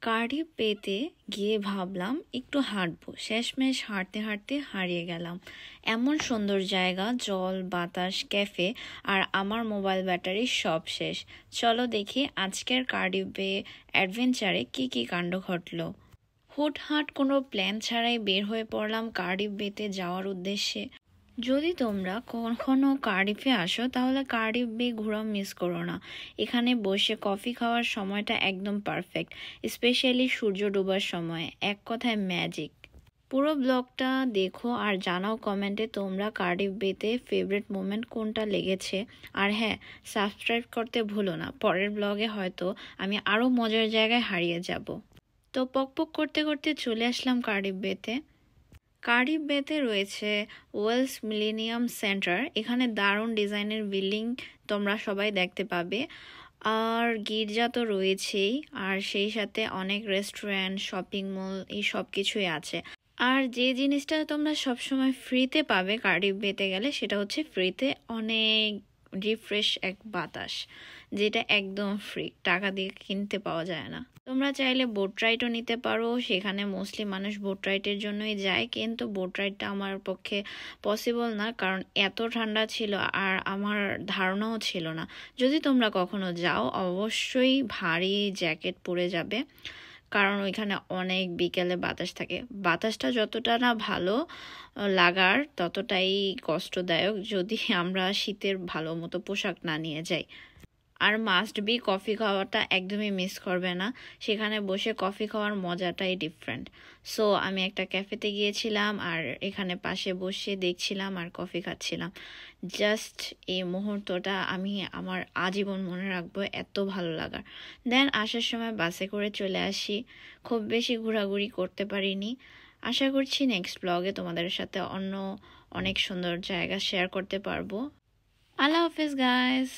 Cardiff বেতে গিয়ে ভাবলাম একটু হাঁটবো, শেষমেশ হাঁটতে হাঁটতে হারিয়ে গেলাম। এমন সুন্দর জায়গা, জল, বাতাস, ক্যাফে, আর আমার মোবাইল ব্যাটারি সব শেষ। চলো দেখি আজকের কার্ডিফ বে অ্যাডভেঞ্চারে কি কি কাণ্ড ঘটলো। হুটহাট কোনো প্ল্যান ছাড়াই বের হয়ে পড়লাম কার্ডিফ বেতে যাওয়ার উদ্দেশ্যে। যদি তোমরা কখনো কার্ডিফে আসো তাহলে কার্ডিফ বে ঘোরা মিস করো না। এখানে বসে কফি খাওয়ার সময়টা একদম পারফেক্ট, স্পেশালি সূর্য ডোবার সময়। এক কথায় ম্যাজিক। পুরো ব্লগটা দেখো আর জানাও কমেন্টে তোমরা কার্ডিফ বেতে ফেভারিট মোমেন্ট কোনটা লেগেছে। আর হ্যাঁ, সাবস্ক্রাইব করতে ভুলো না, পরের ব্লগে হয়তো আমি আরও মজার জায়গায় হারিয়ে যাব। তো পকপক করতে করতে চলে আসলাম কার্ডিফ বেতে। কার্ডিফ বেতে রয়েছে ওয়েলস মিলেনিয়াম সেন্টার। এখানে দারুণ ডিজাইনের বিল্ডিং তোমরা সবাই দেখতে পাবে, আর গির্জা তো রয়েছেই, আর সেই সাথে অনেক রেস্টুরেন্ট, শপিং মল, এই সব কিছুই আছে। আর যে জিনিসটা তোমরা সবসময় ফ্রিতে পাবে কার্ডিফ বেতে গেলে, সেটা হচ্ছে ফ্রিতে অনেক রিফ্রেশ এক বাতাস, যেটা একদম ফ্রি, টাকা দিয়ে কিনতে পাওয়া যায় না। তোমরা চাইলে বোট রাইডও নিতে পারো, সেখানে মোস্টলি মানুষ বোট রাইডের জন্যই যায়, কিন্তু বোট রাইডটা আমার পক্ষে পসিবল না, কারণ এত ঠান্ডা ছিল আর আমার ধারণাও ছিল না। যদি তোমরা কখনো যাও অবশ্যই ভারী জ্যাকেট পরে যাবে, কারণ ওইখানে অনেক বিকেলে বাতাস থাকে। বাতাসটা যতটা না ভালো লাগার, ততটাই কষ্টদায়ক যদি আমরা শীতের ভালো মতো পোশাক না নিয়ে যাই। আর মাস্ট বি কফি খাওয়াটা একদমই মিস করবে না, সেখানে বসে কফি খাওয়ার মজাটাই ডিফারেন্ট। সো আমি একটা ক্যাফেতে গিয়েছিলাম আর এখানে পাশে বসে দেখছিলাম আর কফি খাচ্ছিলাম। জাস্ট এই মুহূর্তটা আমি আমার আজীবন মনে রাখবো, এত ভালো লাগার। দেন আসার সময় বাসে করে চলে আসি, খুব বেশি ঘোরাঘুরি করতে পারিনি। আশা করছি নেক্সট ব্লগে তোমাদের সাথে অন্য অনেক সুন্দর জায়গা শেয়ার করতে পারবো। আল্লাহ হাফেজ গাইস।